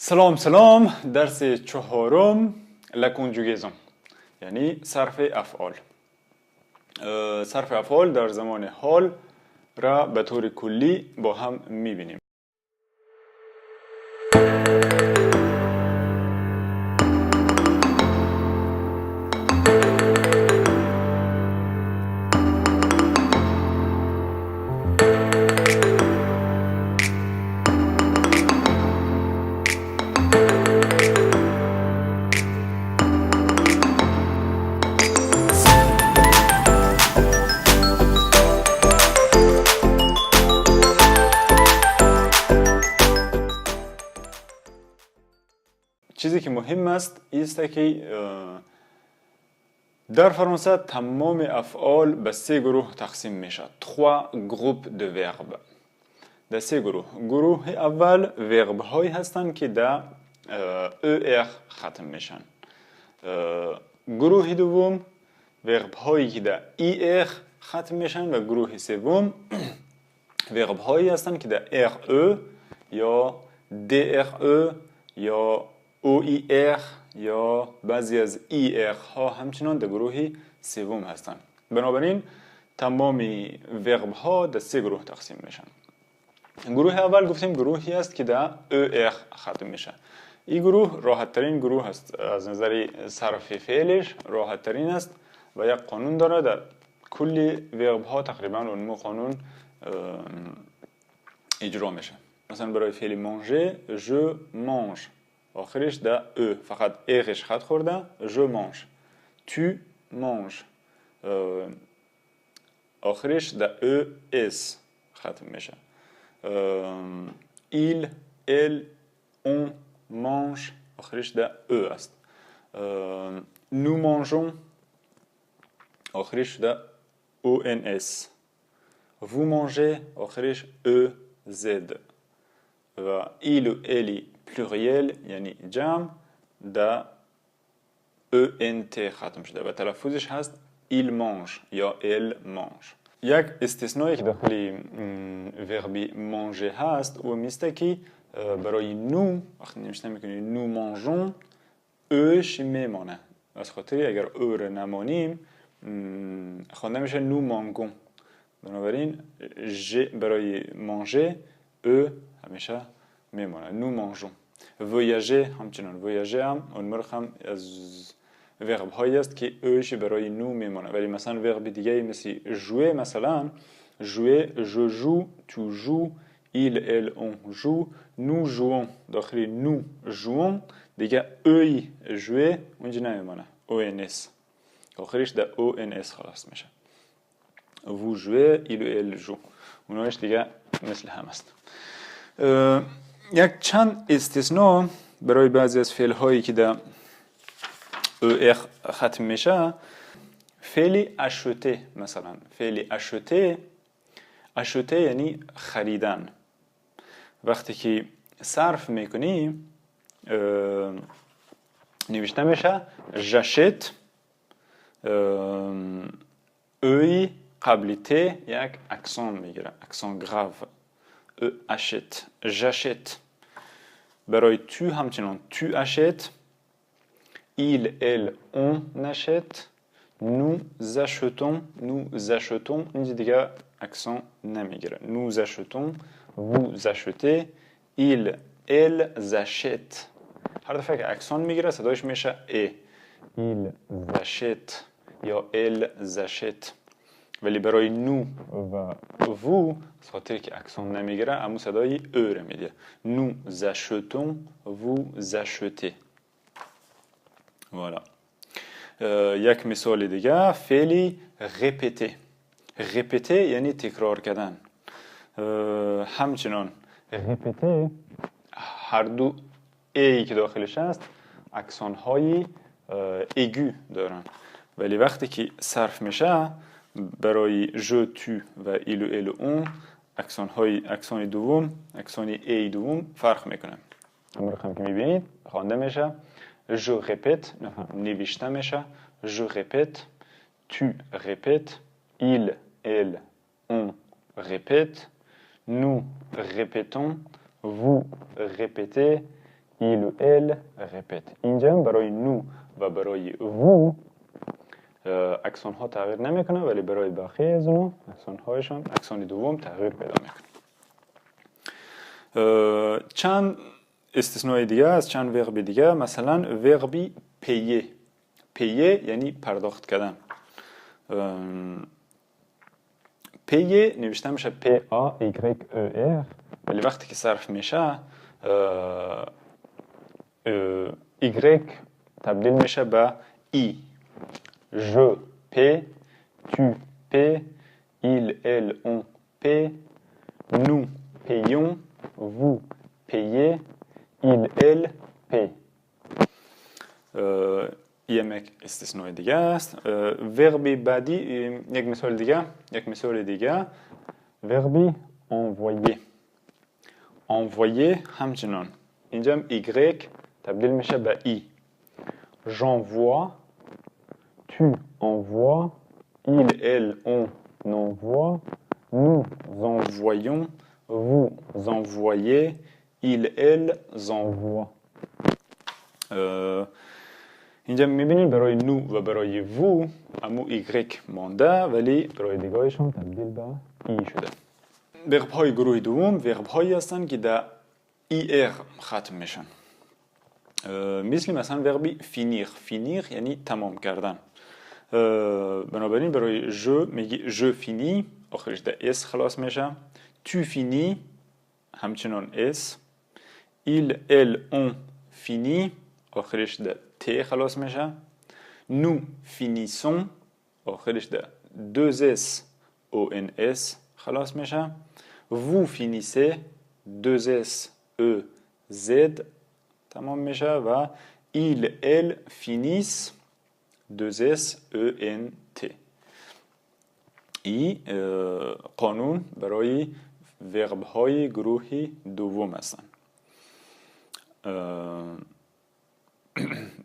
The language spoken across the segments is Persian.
سلام سلام. درس چهارم لکنجوگیزم یعنی صرف افعال. صرف افعال در زمان حال را به طور کلی با هم میبینیم. چیزی که مهم است که در فرانسه تمام افعال به سه گروه تقسیم میشه. 3 groupes de verbes. در سه گروه. گروه اول ورب هایی هستند که در er ختم میشن. گروه دوم ورب هایی که در er ختم میشن و گروه سوم ورب هایی هستند که در re یا dre یا OIR یا بعضی از ER ها همچنان در گروه سوم هستند. بنابراین تمامی ورب ها در سه گروه تقسیم میشن. گروه اول گفتیم گروهی است که در ER ختم میشه. این گروه راحت ترین گروه است، از نظر صرف فعلش راحت ترین است و یک قانون داره. در کلی ورب ها تقریبا اون قانون اجرا میشه. مثلا برای فعل manger je mange آخرش در او، فقط ایغش خط خورده. je mange tu manges آخرش در او اس ختم میشه. il elle on mange آخرش در او است. nous mangeons آخرش در ons. vous mangez آخرش او زد. و il و elle pluriel یعنی جمع در ENT ختم شده و تلفظش هست il mange یا elle mange. یک استثنایی که داخل وربی manger هست و میسته که برای نو وقتی نوشته میکنیم nous mangeons اوش میمانه. از خاطر اگر او رو نمانیم خوانده میشه nous mangeons. بنابراین برای manger او همیشه میمانه. nous mangeons. voyager همچنان. voyager هم اون مرخ هم از ورب هایی است که اوش برای نو میمانه. ولی مثلا ورب دیگه مثل jouer، مثلا jouer je joue tu joues il elle on joue nous jouons داخل nous jouons دیگه اوی jouer اونجا نمیمانه. ons آخرش در ons خلاص میشه. vous jouez il elle joue اوناش دیگه مثل هم است. یک چند استثناء برای بعضی از فعل هایی که در او ختم میشه. فعل acheter مثلا. فعل acheter یعنی خریدن. وقتی که صرف میکنی نوشته میشه j'achète. اوی قبل ت یک اکسان میگیره، اکسان گراو. achète j'achète. برای تو همچنان tu achètes il elle on achète nous achetons اینجا دیگه اکسان نمیگیره. nous achetons vous achetez il elle achètent. هر دفعه که اکسان میگیره صدایش میشه ا. il achète یا elles achètent. ولی برای نو و وو خاطر که اکسان نمیگیره اما صدای او رو میده. nous achetons vous achetez. voilà. یک مثال دیگه فعل répéter یعنی تکرار کردن. همچنان répéter هر دو ای که داخلش هست اکسان های ایگو دارن. ولی وقتی که صرف میشه برای je tu و il و elle و on اکسان دوم اکسان ای دوم فرق میکنه. اما رقم که میبینید خوانده میشه je répète نوشته میشه je répète tu répètes il elle on répète nous répétons vous répétez il و ال رپت. اینجا برای نو و برای وو اکسون ها تغییر نمیکنه، ولی برای بقیه از اونو اکسون هایشان اکسون دوم تغییر پیدا میکنه. چند استثنای دیگه از چند ورب دیگه، مثلا وربی پیه. پیه یعنی پرداخت کردن. پیه نوشته میشه پی آ ایگرگ او ار، ولی وقتی که صرف میشه ایگرگ تبدیل میشه به ای. je paie, tu paies, il, elle, on paie, nous payons, vous payez, il, elle paie. یک استثنای دیگه است. وربی بعدی یک مثال دیگه وربی envoyer. envoyer همچنان اینجا هم y تبدیل میشه به ای. j'envoie, tu envoies, il, elle, on envoie, nous envoyons, vous envoyez, il, elles envoient. اینجا میبینید برای نو و برای وو امو ایگرک مانده، ولی برای دیگهایشون تبدیل به ای شده. ورب های گروه دوم ورب هایی هستند که در ای ار ختم میشن. مثل وربی فینیر. فینیر یعنی تمام کردن. بنابراین برای جو میگی جو فینی، آخرش در اس خلاص میشه. تو فینی همچنان اس. il, elle, on finit، آخرش در ت خلاص میشه. nous finissons، آخرش در 2s ons خلاص میشه. vous finissez، 2s e z تمام میشه و il, elle finissent، 2s e n t. این قانون برای ورب های گروه دوم هستند.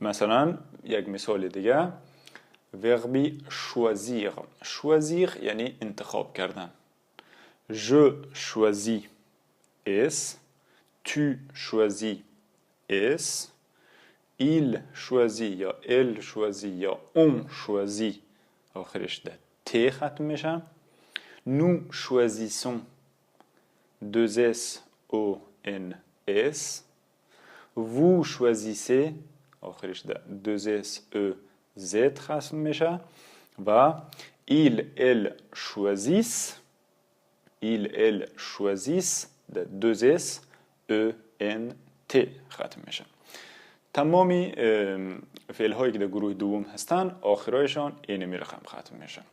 مثلا یک مثال دیگه وربی choisir. choisir یعنی انتخاب کردن. je choisis s، tu choisis s، il choisit یا elle choisit یا on choisit، آخرش در ت ختم میشه. nous choisissons، 2s o n s. vous choisissez، آخرش در 2s e z ختم میشه و il, elle choisissent، il, elle choisissent در 2s e n t ختم میشه. تمامی فعل هایی که در گروه دوم هستن آخرایشان اینمی رقم ختم میشن.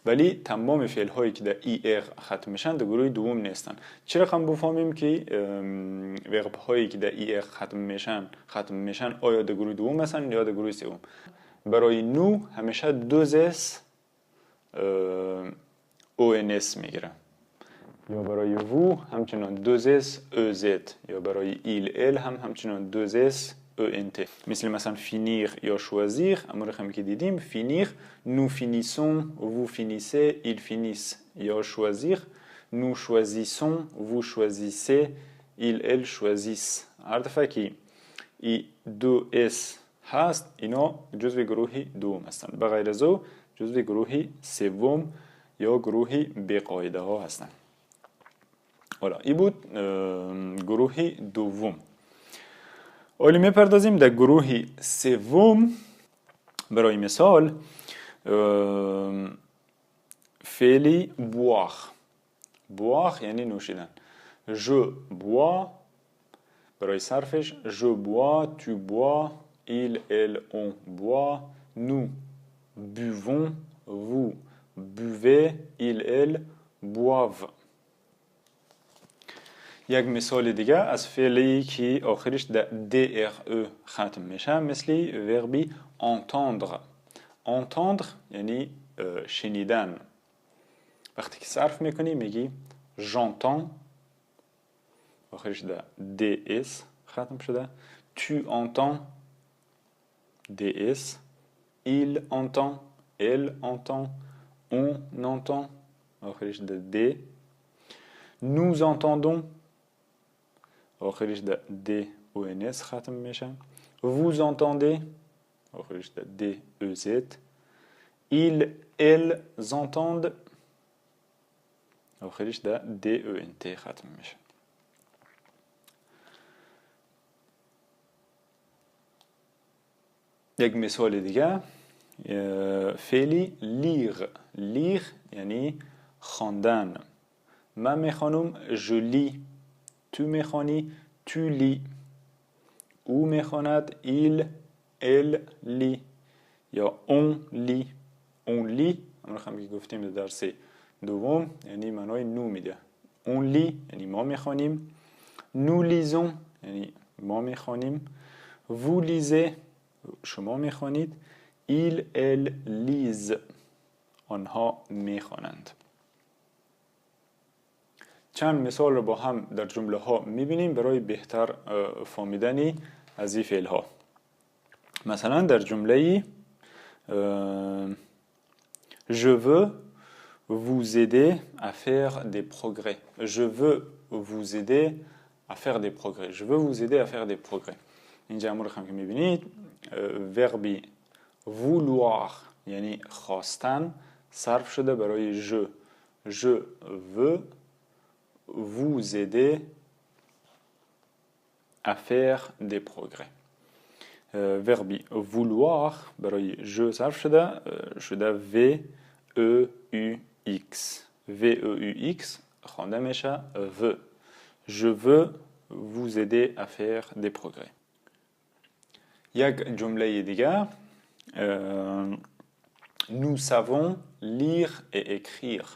ولی تمام فعل هایی که در ای ار ختم میشن در گروه دوم نیستن. چرا رقم بفهمیم که ورب هایی که در ای ار ختم میشن آیا در گروه دوم هستن یا در گروه سوم؟ برای نو همیشه 2s ons میگیره، یا برای وو همچنان 2s ez، یا برای il, elle هم همچنان 2s ent. مثلا finir یا choisir، اما رقمی که دیدیم finir، nous finissons، vous finissez، ils finissent. یا choisir، nous choisissons، vous choisissez، ils, elles choisissent. هر دفعه که ای 2s هست اینا جزو گروه دوم هستند، بغیر از او جزو گروه سوم یا گروه بقاعده ها هستند. حالا این بود گروه دوم. حالا میپردازیم در گروه سوم. برای مثال فعلی boire یعنی نوشیدن. je bois، برای صرفش je bois، tu bois، il, elle, on boit، nous buvons، vous buvez، il, elle boivent. یک مثال دیگه از فعلی که آخرش در DRE ختم میشه مثل وربی entendre. entendre یعنی شنیدن. وقتی که صرف میکنی میگی j'entends، آخرش در DS ختم شده. tu entends، DS، il entend، elle entend، on entend، آخرش در D. nous entendons، آخرش در D-O-N-S ختم میشه. Vous entendez آخرش در D-E-Z. Ils, elles entendent آخرش در D-E-N-T ختم میشه. یک مثال دیگه فعلی لیر. لیر یعنی خواندن. من میخوانم je lis. تو میخوانی tu lis. او میخواند il elle lit. یا on lit. on lit همون که گفتیم در درس دوم یعنی معنای نو میده. on lit یعنی ما میخوانیم. nous lisons یعنی ما میخوانیم. vous lisez شما میخوانید. il elle lisent آنها میخوانند. چند مثال رو با هم در جمله ها میبینیم برای بهتر فهمیدن از این فعل ها. مثلا در جمله je veux vous aider à faire des progrès. Je veux vous aider à faire des progrès. Je veux vous aider à faire des progrès. اینجا امور هم که میبینید وربی vouloir یعنی خواستن صرف شده برای je. Je veux vous aider à faire des progrès. وربی vouloir برای je صرف شده v e u x. v e u x خوانده میشه veux. Je veux vous aider à faire des progrès. یک جمله دیگه nous savons lire et écrire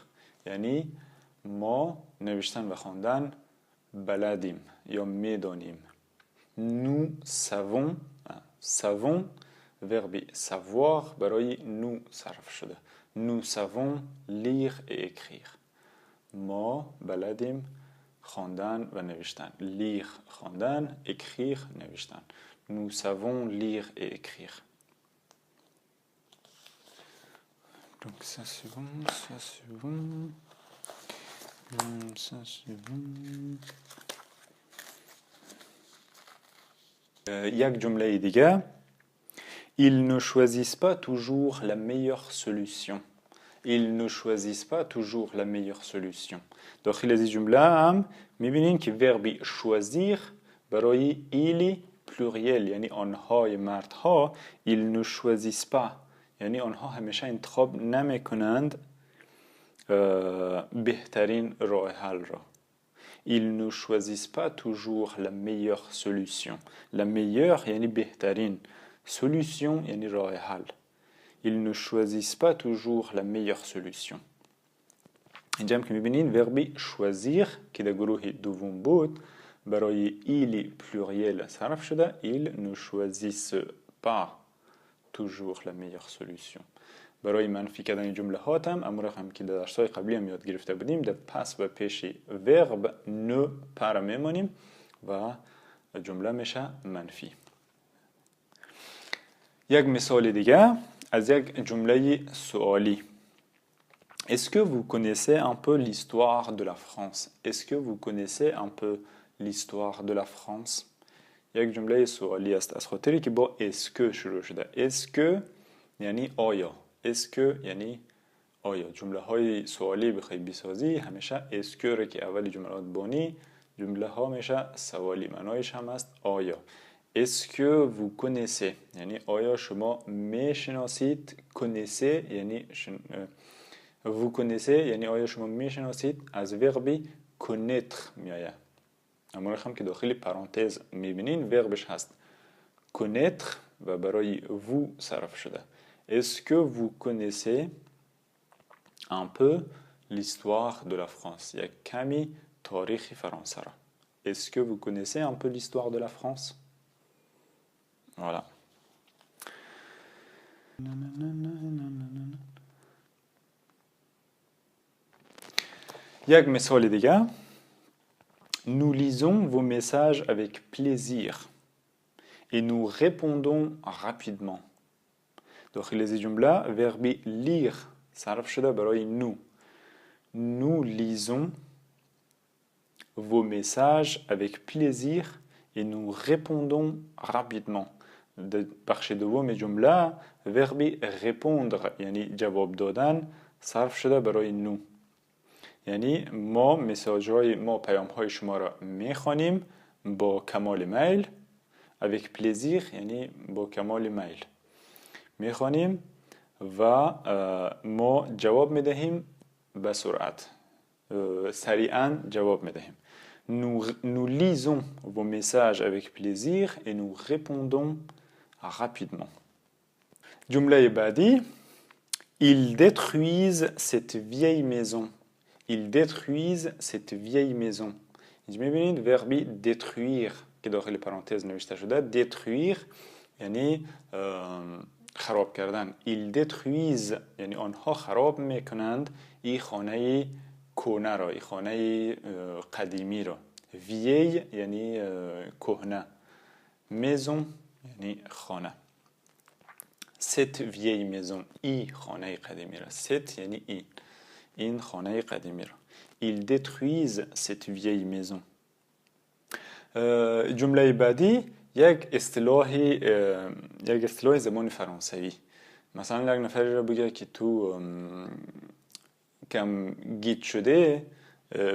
یعنی ما نوشتن و خواندن بلدیم یا میدانیم. nous savons savons verbe savoir برای nous صرف شده. nous savons lire et écrire ما بلدیم خواندن و نوشتن. lire خواندن écrire نوشتن. nous savons lire et écrire. Donc ça c'est bon, ça c'est bon, ça c'est bon. یک جمله دیگه ils ne choisissent pas toujours la meilleure solution. Ils ne choisissent pas toujours la meilleure solution. داخل از این جمله هم میبینین که وربی choisir برای ایلی pluriel یعنی آنهای مردها ils ne choisissent pas یعنی آنها همیشه انتخاب نمی کنند بهترین راه حل را. ils ne choisissent pas toujours la meilleure solution. la meilleure یعنی بهترین. solution یعنی راه حل. ils ne choisissent pas toujours la meilleure solution. اینجا هم که میبینین وربی choisir که در گروه دوم بود برای ایلی پلوریل صرف شده. ils ne choisissent pas toujours la meilleure solution. برای منفی کردن جمله هاتم امور هم که در درس‌های قبلی هم یاد گرفته بودیم در پس و پیش ورب ne پر میمانیم و جمله میشه منفی. یک مثال دیگه از یک جمله سوالی. Est-ce que vous connaissez un peu l'histoire de la France? Est-ce que vous connaissez un peu l'histoire de la France? یک جمله سوالی است از خاطری که با est-ce que شروع شده. est-ce que یعنی آیا. est-ce que یعنی آیا. جمله های سوالی بخوای بسازی همیشه est-ce que رو که اول جملات بانی جمله ها میشه سوالی. معنایش هم است آیا. est-ce que vous connaissez یعنی آیا شما میشناسید. connaissez یعنی vous connaissez یعنی آیا شما میشناسید از وربی connaître میآید. اما هم که داخل پرانتز میبینین وربش هست connaître و برای vous صرف شده. est-ce que vous connaissez un peu l'histoire de la France؟ یک کمی تاریخ فرانسه را. est-ce que vous connaissez un peu l'histoire de la France؟ voilà. یک مثال دیگه nous lisons vos messages avec plaisir et nous répondons rapidement. داخل از جمله وربی lire صرف شده برای nous. nous lisons vos messages avec plaisir et nous répondons rapidement. بخش دوم جمله verbi répondre یعنی جواب دادن صرف شده برای نو. یعنی ما پیام های شما را میخوانیم با کمال میل. avec plaisir یعنی با کمال میل میخوانیم و ما جواب میدهیم به سرعت، سریعا جواب میدهیم. Nous lisons vos messages avec plaisir et nous répondons rapidement. جمله بعدی Ils détruisent cette vieille maison. Ils détruisent cette vieille maison. اینجا میبینید verbi détruire که داخل پرانتز نوشته شده. détruire یعنی خراب کردن. Ils détruisent یعنی آنها خراب میکنند این خانه کهنه را، این خانه قدیمی را. vieille یعنی کهنه. maison یعنی خانه. cette vieille maison این خانه قدیمی را. cette یعنی این خانه قدیمی را. Ils détruisent cette vieille maison. جمله بعدی یک اصطلاح زبان فرانسوی. مثلا یک نفری را بگه که تو کم گیج شده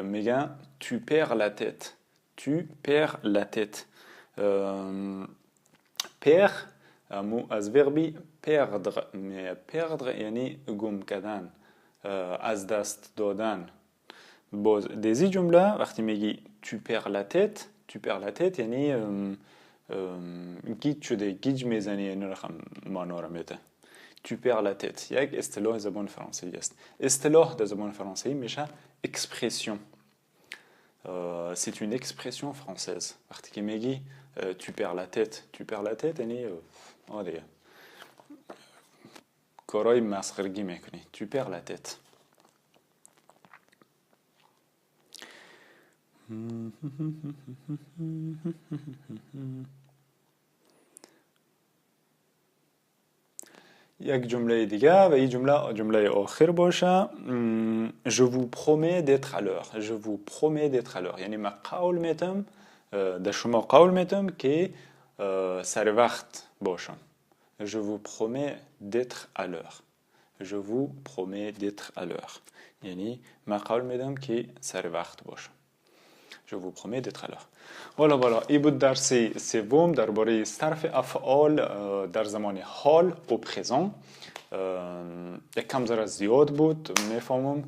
میگن tu perds la tête. tu perds la tête. perdre از verbi perdre. perdre یعنی گم کردن، از دست دادن. باز دیزی جمله وقتی میگی tu perds la tête یعنی گیج شده، گیج میزنی، این رقم معنا را میده. tu perds la tête یک اصطلاح زبان فرانسوی است. اصطلاح در زبان فرانسوی میشه expression. c'est une expression française. وقتی که میگی tu perds la tête یعنی دیگه کارهای مسخرگی میکنی. tu perds la tête. یک جمله دیگه و این جمله آخر باشه. je vous promets d'être à l'heure. je vous promets d'être à l'heure یعنی من قول میتم در شما قول میتم که سر وقت باشم. je vous promets d'être à l'heure. je vous promets d'être à l'heure یعنی من قول میدم که سر وقت باشم. je vous promets d'être à l'heure. والا این بود درس سوم درباره صرف افعال در زمان حال و پرزن. یک کم ذره زیاد بود، میفهمم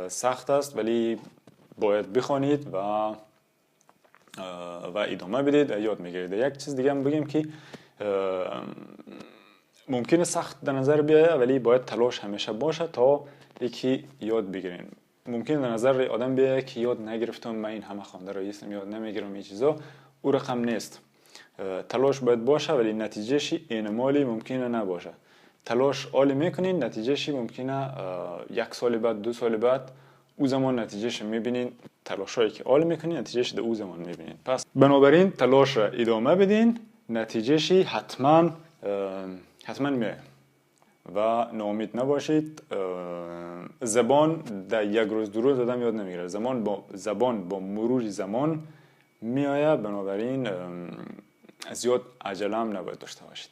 سخت است، ولی باید بخوانید و ادامه بدید، یاد میگیرید. یک چیز دیگه هم بگیم که ممکنه سخت در نظر بیاید، ولی باید تلاش همیشه باشه تا یکی یاد بگیرین. ممکنه در نظر آدم بیاید که یاد نگرفتم، من این همه خوانده رئیسم، یاد نمیگیرم، این چیزا. او رقم نیست. تلاش باید باشه، ولی نتیجهش اینمالی ممکنه نباشه. تلاش عالی میکنین، نتیجهش ممکنه 1 سال بعد، 2 سال بعد او زمان نتیجهش میبینین. تلاشایی که عالی میکنین نتیجهش در او زمان میبینین. پس بنابراین تلاش را ادامه بدین، نتیجهش حتما میاد و ناامید نباشید. زبان در یک روز دو روز آدم یاد نمیگیره. زبان با مرور زمان میآید، بنابراین زیاد عجله هم نباید داشته باشید.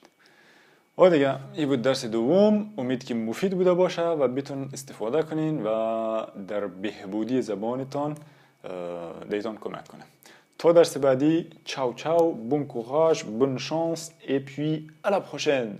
و دیگه این بود درس دوم. امید که مفید بوده باشه و بتون استفاده کنین و در بهبودی زبانتان دیتان کمک کنه. تا درس بعدی، ciao ciao, bon courage, bonne chance et puis à la prochaine.